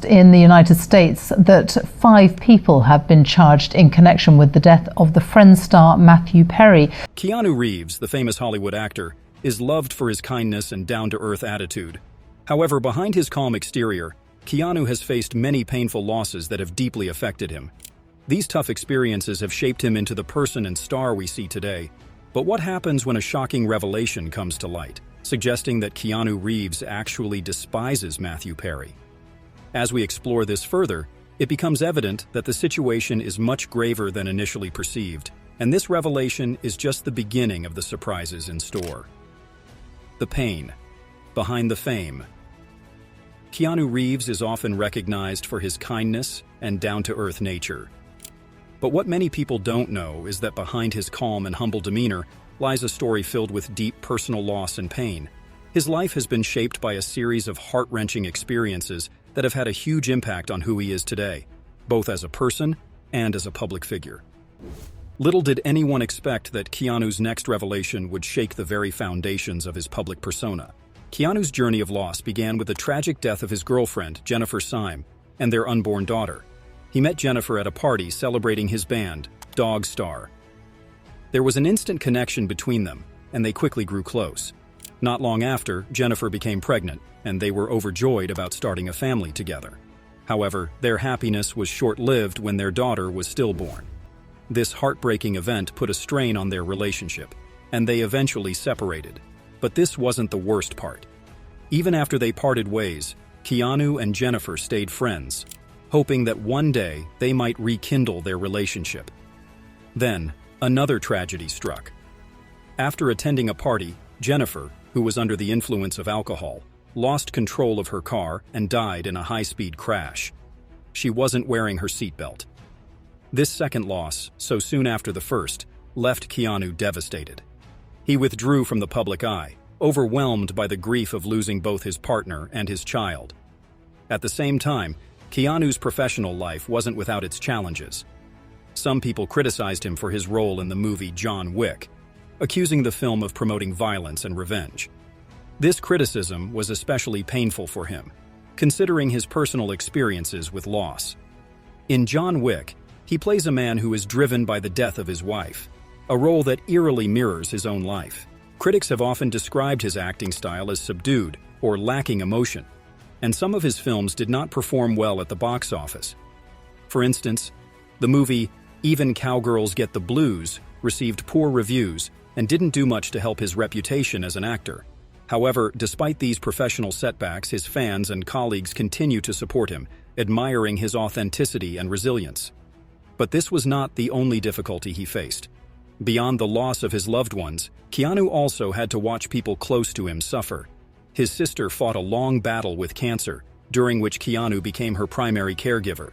announced in the United States that 5 people have been charged in connection with the death of the Friends star Matthew Perry. Keanu Reeves, the famous Hollywood actor, is loved for his kindness and down-to-earth attitude. However, behind his calm exterior, Keanu has faced many painful losses that have deeply affected him. These tough experiences have shaped him into the person and star we see today. But what happens when a shocking revelation comes to light, suggesting that Keanu Reeves actually despises Matthew Perry? As we explore this further, it becomes evident that the situation is much graver than initially perceived, and this revelation is just the beginning of the surprises in store. The pain behind the fame. Keanu Reeves is often recognized for his kindness and down-to-earth nature. But what many people don't know is that behind his calm and humble demeanor lies a story filled with deep personal loss and pain. His life has been shaped by a series of heart-wrenching experiences that have had a huge impact on who he is today, both as a person and as a public figure. Little did anyone expect that Keanu's next revelation would shake the very foundations of his public persona. Keanu's journey of loss began with the tragic death of his girlfriend, Jennifer Syme, and their unborn daughter. He met Jennifer at a party celebrating his band, Dog Star. There was an instant connection between them, and they quickly grew close. Not long after, Jennifer became pregnant, and they were overjoyed about starting a family together. However, their happiness was short-lived when their daughter was stillborn. This heartbreaking event put a strain on their relationship, and they eventually separated. But this wasn't the worst part. Even after they parted ways, Keanu and Jennifer stayed friends, hoping that one day they might rekindle their relationship. Then, another tragedy struck. After attending a party, Jennifer, who was under the influence of alcohol, lost control of her car and died in a high-speed crash. She wasn't wearing her seatbelt. This second loss, so soon after the first, left Keanu devastated. He withdrew from the public eye, overwhelmed by the grief of losing both his partner and his child. At the same time, Keanu's professional life wasn't without its challenges. Some people criticized him for his role in the movie John Wick, accusing the film of promoting violence and revenge. This criticism was especially painful for him, considering his personal experiences with loss. In John Wick, he plays a man who is driven by the death of his wife, a role that eerily mirrors his own life. Critics have often described his acting style as subdued or lacking emotion, and some of his films did not perform well at the box office. For instance, the movie Even Cowgirls Get the Blues received poor reviews and didn't do much to help his reputation as an actor. However, despite these professional setbacks, his fans and colleagues continue to support him, admiring his authenticity and resilience. But this was not the only difficulty he faced. Beyond the loss of his loved ones, Keanu also had to watch people close to him suffer. His sister fought a long battle with cancer, during which Keanu became her primary caregiver.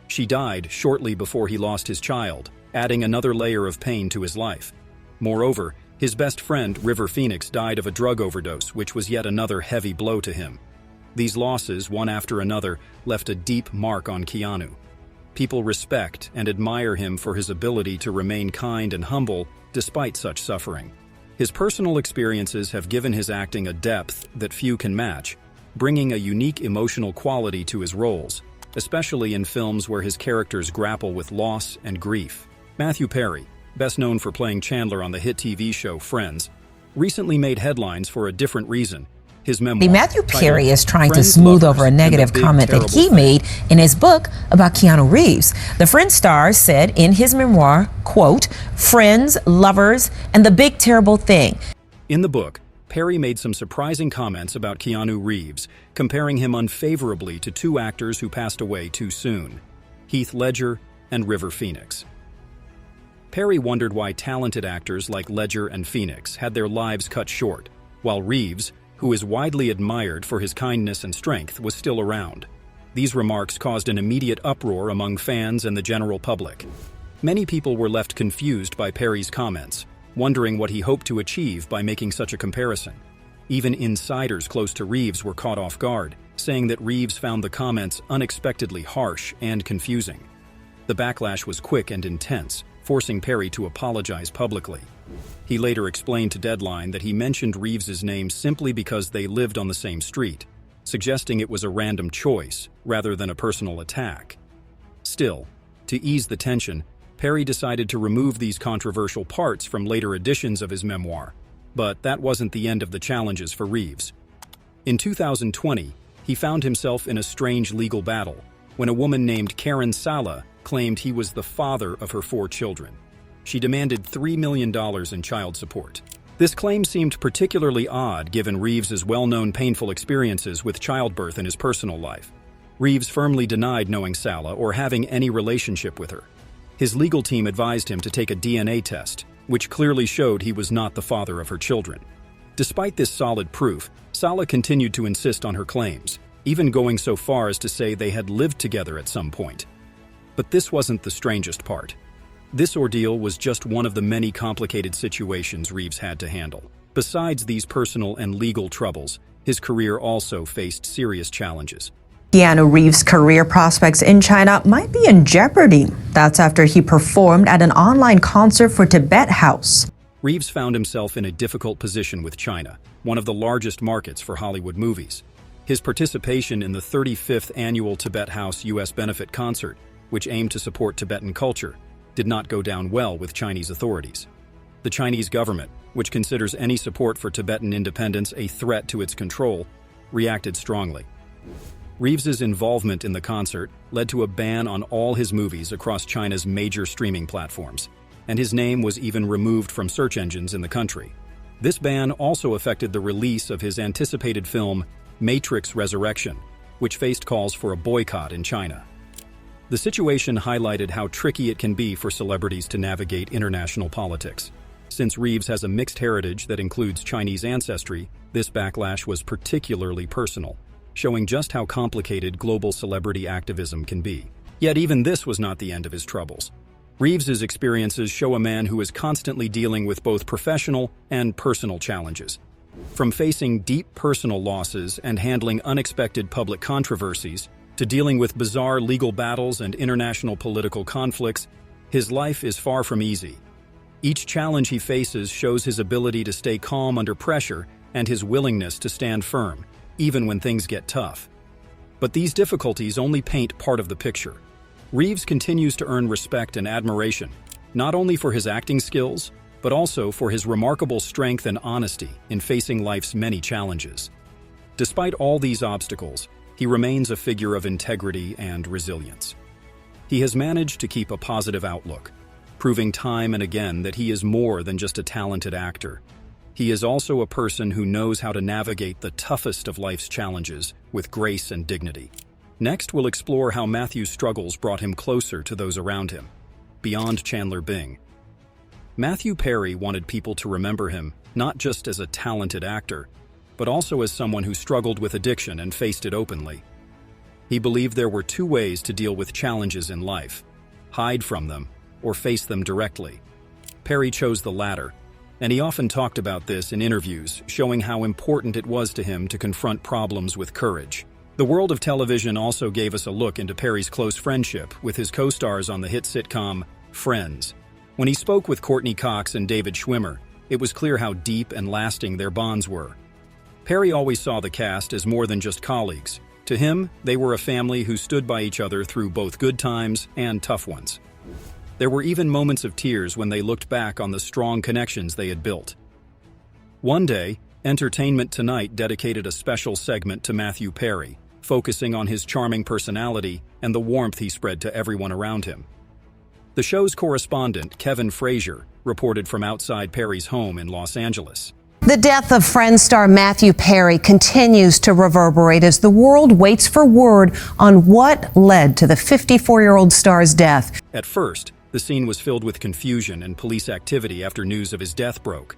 She died shortly before he lost his child, adding another layer of pain to his life. Moreover, his best friend, River Phoenix, died of a drug overdose, which was yet another heavy blow to him. These losses, one after another, left a deep mark on Keanu. People respect and admire him for his ability to remain kind and humble despite such suffering. His personal experiences have given his acting a depth that few can match, bringing a unique emotional quality to his roles, especially in films where his characters grapple with loss and grief. Matthew Perry, best known for playing Chandler on the hit TV show Friends, recently made headlines for a different reason. His memoir, Matthew Perry is trying to smooth over a negative comment that he made in his book about Keanu Reeves. The Friends star said in his memoir, quote, "Friends, lovers, and the big terrible thing." In the book, Perry made some surprising comments about Keanu Reeves, comparing him unfavorably to 2 actors who passed away too soon, Heath Ledger and River Phoenix. Perry wondered why talented actors like Ledger and Phoenix had their lives cut short, while Reeves, who is widely admired for his kindness and strength, was still around. These remarks caused an immediate uproar among fans and the general public. Many people were left confused by Perry's comments, wondering what he hoped to achieve by making such a comparison. Even insiders close to Reeves were caught off guard, saying that Reeves found the comments unexpectedly harsh and confusing. The backlash was quick and intense, forcing Perry to apologize publicly. He later explained to Deadline that he mentioned Reeves's name simply because they lived on the same street, suggesting it was a random choice rather than a personal attack. Still, to ease the tension, Perry decided to remove these controversial parts from later editions of his memoir. But that wasn't the end of the challenges for Reeves. In 2020, he found himself in a strange legal battle when a woman named Karen Sala claimed he was the father of her 4 children. She demanded $3 million in child support. This claim seemed particularly odd given Reeves's well-known painful experiences with childbirth in his personal life. Reeves firmly denied knowing Sala or having any relationship with her. His legal team advised him to take a DNA test, which clearly showed he was not the father of her children. Despite this solid proof, Sala continued to insist on her claims, even going so far as to say they had lived together at some point. But this wasn't the strangest part. This ordeal was just one of the many complicated situations Reeves had to handle. Besides these personal and legal troubles, his career also faced serious challenges. Keanu Reeves' career prospects in China might be in jeopardy. That's after he performed at an online concert for Tibet House. Reeves found himself in a difficult position with China, one of the largest markets for Hollywood movies. His participation in the 35th annual Tibet House U.S. benefit concert, which aimed to support Tibetan culture, did not go down well with Chinese authorities. The Chinese government, which considers any support for Tibetan independence a threat to its control, reacted strongly. Reeves's involvement in the concert led to a ban on all his movies across China's major streaming platforms, and his name was even removed from search engines in the country. This ban also affected the release of his anticipated film, Matrix Resurrection, which faced calls for a boycott in China. The situation highlighted how tricky it can be for celebrities to navigate international politics. Since Reeves has a mixed heritage that includes Chinese ancestry, this backlash was particularly personal, showing just how complicated global celebrity activism can be. Yet even this was not the end of his troubles. Reeves's experiences show a man who is constantly dealing with both professional and personal challenges. From facing deep personal losses and handling unexpected public controversies, to dealing with bizarre legal battles and international political conflicts, his life is far from easy. Each challenge he faces shows his ability to stay calm under pressure and his willingness to stand firm, even when things get tough. But these difficulties only paint part of the picture. Reeves continues to earn respect and admiration, not only for his acting skills, but also for his remarkable strength and honesty in facing life's many challenges. Despite all these obstacles, he remains a figure of integrity and resilience. He has managed to keep a positive outlook, proving time and again that he is more than just a talented actor. He is also a person who knows how to navigate the toughest of life's challenges with grace and dignity. Next, we'll explore how Matthew's struggles brought him closer to those around him, beyond Chandler Bing. Matthew Perry wanted people to remember him not just as a talented actor, but also as someone who struggled with addiction and faced it openly. He believed there were 2 ways to deal with challenges in life: hide from them or face them directly. Perry chose the latter, and he often talked about this in interviews, showing how important it was to him to confront problems with courage. The world of television also gave us a look into Perry's close friendship with his co-stars on the hit sitcom Friends. When he spoke with Courtney Cox and David Schwimmer, it was clear how deep and lasting their bonds were. Perry always saw the cast as more than just colleagues. To him, they were a family who stood by each other through both good times and tough ones. There were even moments of tears when they looked back on the strong connections they had built. One day, Entertainment Tonight dedicated a special segment to Matthew Perry, focusing on his charming personality and the warmth he spread to everyone around him. The show's correspondent, Kevin Frazier, reported from outside Perry's home in Los Angeles. The death of Friends star Matthew Perry continues to reverberate as the world waits for word on what led to the 54-year-old star's death. At first, the scene was filled with confusion and police activity after news of his death broke.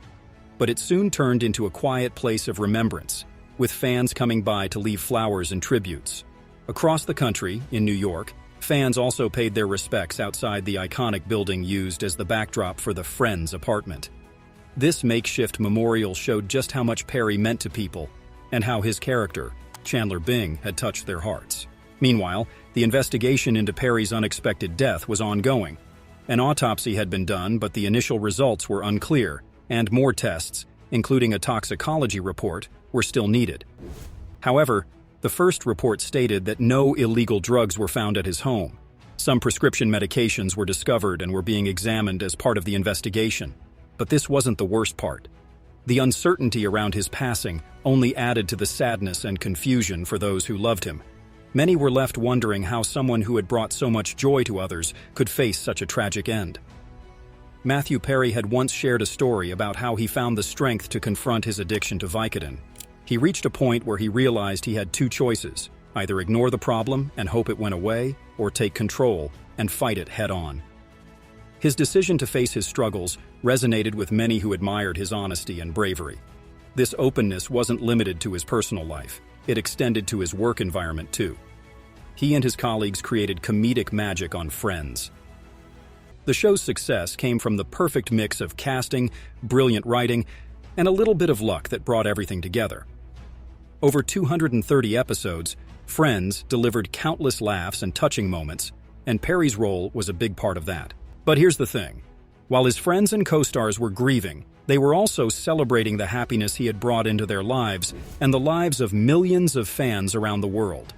But it soon turned into a quiet place of remembrance, with fans coming by to leave flowers and tributes. Across the country, in New York, fans also paid their respects outside the iconic building used as the backdrop for the Friends apartment. This makeshift memorial showed just how much Perry meant to people and how his character, Chandler Bing, had touched their hearts. Meanwhile, the investigation into Perry's unexpected death was ongoing. An autopsy had been done, but the initial results were unclear, and more tests, including a toxicology report, were still needed. However, The first report stated that no illegal drugs were found at his home. Some prescription medications were discovered and were being examined as part of the investigation. But this wasn't the worst part. The uncertainty around his passing only added to the sadness and confusion for those who loved him. Many were left wondering how someone who had brought so much joy to others could face such a tragic end. Matthew Perry had once shared a story about how he found the strength to confront his addiction to Vicodin. He reached a point where he realized he had two choices: either ignore the problem and hope it went away, or take control and fight it head-on. His decision to face his struggles resonated with many who admired his honesty and bravery. This openness wasn't limited to his personal life. It extended to his work environment too. He and his colleagues created comedic magic on Friends. The show's success came from the perfect mix of casting, brilliant writing, and a little bit of luck that brought everything together. Over 230 episodes, Friends delivered countless laughs and touching moments, and Perry's role was a big part of that. But here's the thing. While his friends and co-stars were grieving, they were also celebrating the happiness he had brought into their lives and the lives of millions of fans around the world.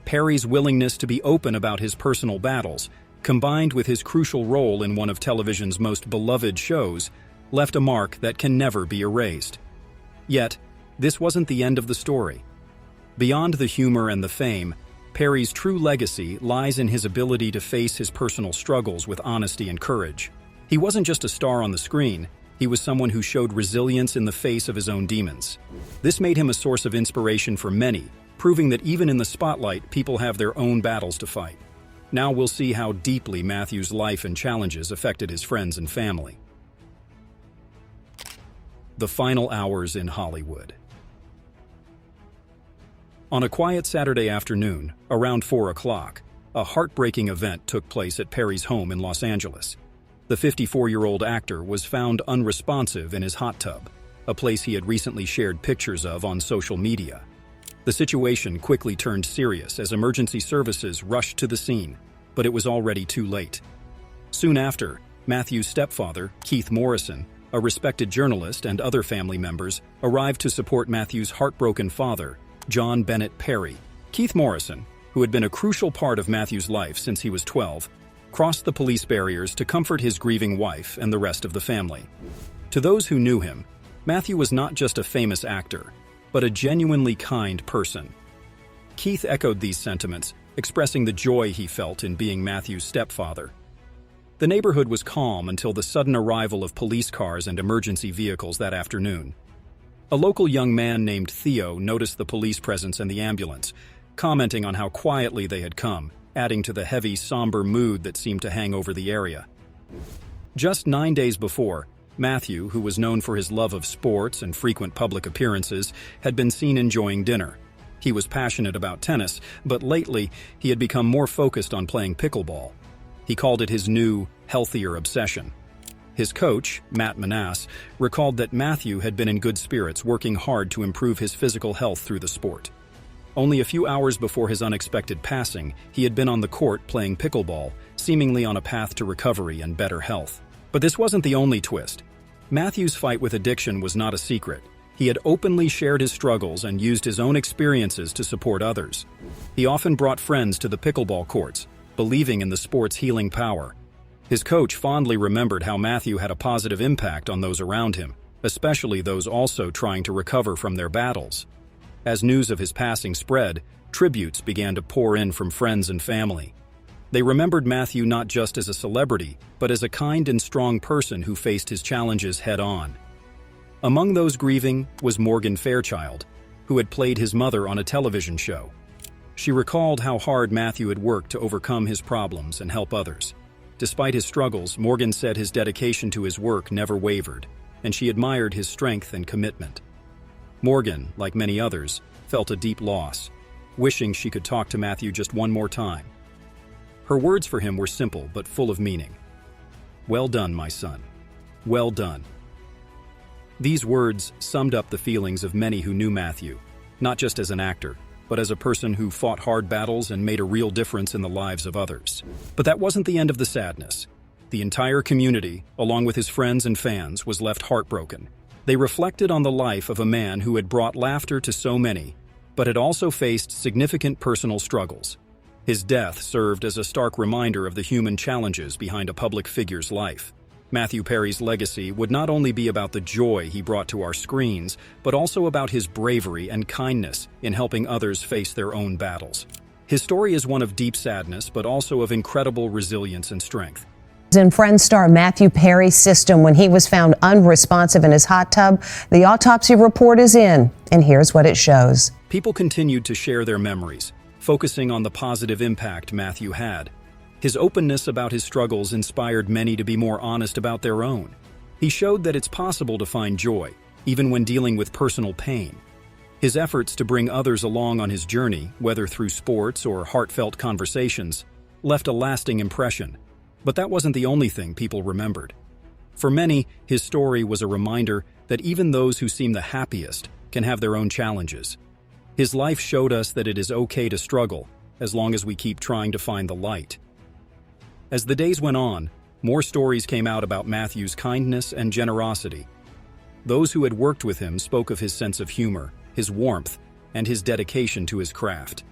Perry's willingness to be open about his personal battles, combined with his crucial role in one of television's most beloved shows, left a mark that can never be erased. Yet, this wasn't the end of the story. Beyond the humor and the fame, Perry's true legacy lies in his ability to face his personal struggles with honesty and courage. He wasn't just a star on the screen, he was someone who showed resilience in the face of his own demons. This made him a source of inspiration for many, proving that even in the spotlight, people have their own battles to fight. Now we'll see how deeply Matthew's life and challenges affected his friends and family. The final hours in Hollywood. On a quiet Saturday afternoon, around 4 o'clock, a heartbreaking event took place at Perry's home in Los Angeles. The 54-year-old actor was found unresponsive in his hot tub, a place he had recently shared pictures of on social media. The situation quickly turned serious as emergency services rushed to the scene, but it was already too late. Soon after, Matthew's stepfather, Keith Morrison, a respected journalist, and other family members arrived to support Matthew's heartbroken father, John Bennett Perry. Keith Morrison, who had been a crucial part of Matthew's life since he was 12, crossed the police barriers to comfort his grieving wife and the rest of the family. To those who knew him, Matthew was not just a famous actor, but a genuinely kind person. Keith echoed these sentiments, expressing the joy he felt in being Matthew's stepfather. The neighborhood was calm until the sudden arrival of police cars and emergency vehicles that afternoon. A local young man named Theo noticed the police presence and the ambulance, commenting on how quietly they had come, adding to the heavy, somber mood that seemed to hang over the area. Just 9 days before, Matthew, who was known for his love of sports and frequent public appearances, had been seen enjoying dinner. He was passionate about tennis, but lately he had become more focused on playing pickleball. He called it his new, healthier obsession. His coach, Matt Manasse, recalled that Matthew had been in good spirits, working hard to improve his physical health through the sport. Only a few hours before his unexpected passing, he had been on the court playing pickleball, seemingly on a path to recovery and better health. But this wasn't the only twist. Matthew's fight with addiction was not a secret. He had openly shared his struggles and used his own experiences to support others. He often brought friends to the pickleball courts, believing in the sport's healing power. His coach fondly remembered how Matthew had a positive impact on those around him, especially those also trying to recover from their battles. As news of his passing spread, tributes began to pour in from friends and family. They remembered Matthew not just as a celebrity, but as a kind and strong person who faced his challenges head-on. Among those grieving was Morgan Fairchild, who had played his mother on a television show. She recalled how hard Matthew had worked to overcome his problems and help others. Despite his struggles, Morgan said his dedication to his work never wavered, and she admired his strength and commitment. Morgan, like many others, felt a deep loss, wishing she could talk to Matthew just one more time. Her words for him were simple but full of meaning. "Well done, my son. Well done." These words summed up the feelings of many who knew Matthew, not just as an actor, but as a person who fought hard battles and made a real difference in the lives of others. But that wasn't the end of the sadness. The entire community, along with his friends and fans, was left heartbroken. They reflected on the life of a man who had brought laughter to so many, but had also faced significant personal struggles. His death served as a stark reminder of the human challenges behind a public figure's life. Matthew Perry's legacy would not only be about the joy he brought to our screens, but also about his bravery and kindness in helping others face their own battles. His story is one of deep sadness, but also of incredible resilience and strength. In Friends star Matthew Perry's system when he was found unresponsive in his hot tub. The autopsy report is in, and here's what it shows. People continued to share their memories, focusing on the positive impact Matthew had. His openness about his struggles inspired many to be more honest about their own. He showed that it's possible to find joy, even when dealing with personal pain. His efforts to bring others along on his journey, whether through sports or heartfelt conversations, left a lasting impression. But that wasn't the only thing people remembered. For many, his story was a reminder that even those who seem the happiest can have their own challenges. His life showed us that it is okay to struggle, as long as we keep trying to find the light. As the days went on, more stories came out about Matthew's kindness and generosity. Those who had worked with him spoke of his sense of humor, his warmth, and his dedication to his craft.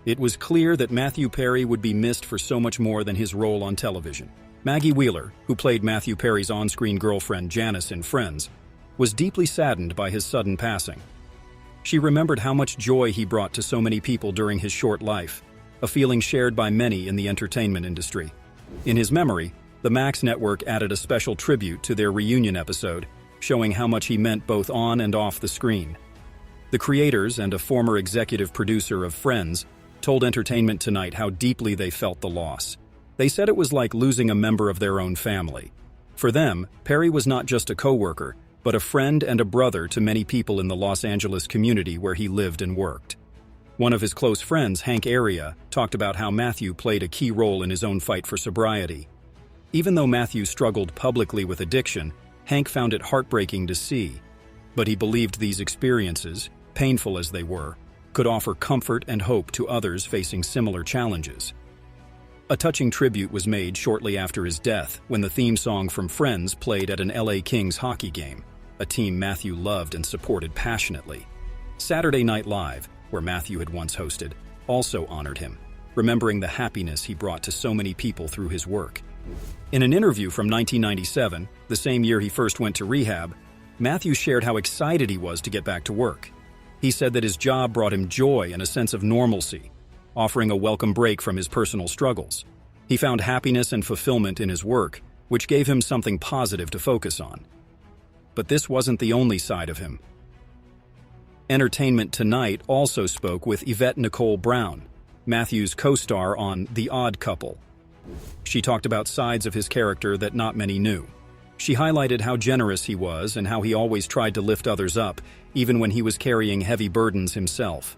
It was clear that Matthew Perry would be missed for so much more than his role on television. Maggie Wheeler, who played Matthew Perry's on-screen girlfriend Janice in Friends, was deeply saddened by his sudden passing. She remembered how much joy he brought to so many people during his short life, a feeling shared by many in the entertainment industry. In his memory, the Max Network added a special tribute to their reunion episode, showing how much he meant both on and off the screen. The creators and a former executive producer of Friends told Entertainment Tonight how deeply they felt the loss. They said it was like losing a member of their own family. For them, Perry was not just a co-worker, but a friend and a brother to many people in the Los Angeles community where he lived and worked. One of his close friends, Hank Area, talked about how Matthew played a key role in his own fight for sobriety. Even though Matthew struggled publicly with addiction, Hank found it heartbreaking to see. But he believed these experiences, painful as they were, could offer comfort and hope to others facing similar challenges. A touching tribute was made shortly after his death when the theme song from Friends played at an LA Kings hockey game, a team Matthew loved and supported passionately. Saturday Night Live, where Matthew had once hosted, also honored him, remembering the happiness he brought to so many people through his work. In an interview from 1997, the same year he first went to rehab, Matthew shared how excited he was to get back to work. He said that his job brought him joy and a sense of normalcy, offering a welcome break from his personal struggles. He found happiness and fulfillment in his work, which gave him something positive to focus on. But this wasn't the only side of him. Entertainment Tonight also spoke with Yvette Nicole Brown, Matthew's co-star on The Odd Couple. She talked about sides of his character that not many knew. She highlighted how generous he was and how he always tried to lift others up, even when he was carrying heavy burdens himself.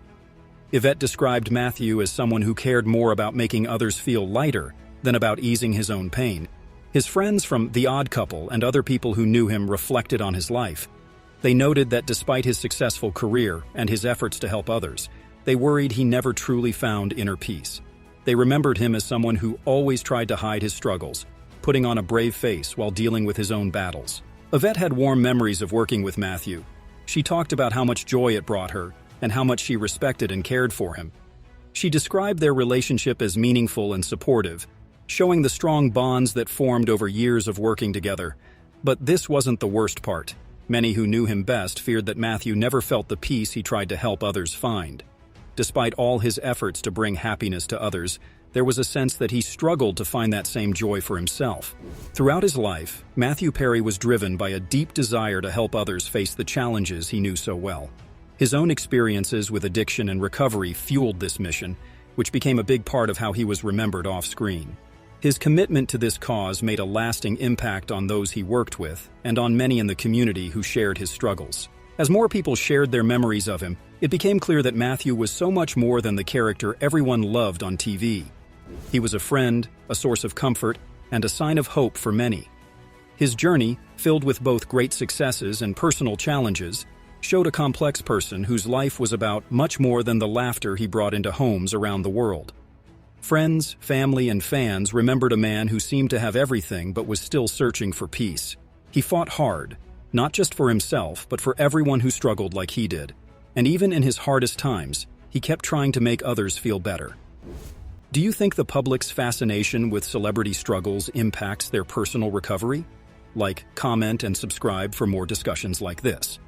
Yvette described Matthew as someone who cared more about making others feel lighter than about easing his own pain. His friends from The Odd Couple and other people who knew him reflected on his life. They noted that despite his successful career and his efforts to help others, they worried he never truly found inner peace. They remembered him as someone who always tried to hide his struggles, putting on a brave face while dealing with his own battles. Yvette had warm memories of working with Matthew. She talked about how much joy it brought her and how much she respected and cared for him. She described their relationship as meaningful and supportive, showing the strong bonds that formed over years of working together. But this wasn't the worst part. Many who knew him best feared that Matthew never felt the peace he tried to help others find. Despite all his efforts to bring happiness to others, there was a sense that he struggled to find that same joy for himself. Throughout his life, Matthew Perry was driven by a deep desire to help others face the challenges he knew so well. His own experiences with addiction and recovery fueled this mission, which became a big part of how he was remembered off-screen. His commitment to this cause made a lasting impact on those he worked with and on many in the community who shared his struggles. As more people shared their memories of him, it became clear that Matthew was so much more than the character everyone loved on TV. He was a friend, a source of comfort, and a sign of hope for many. His journey, filled with both great successes and personal challenges, showed a complex person whose life was about much more than the laughter he brought into homes around the world. Friends, family, and fans remembered a man who seemed to have everything but was still searching for peace. He fought hard, not just for himself, but for everyone who struggled like he did. And even in his hardest times, he kept trying to make others feel better. Do you think the public's fascination with celebrity struggles impacts their personal recovery? Like, comment, and subscribe for more discussions like this.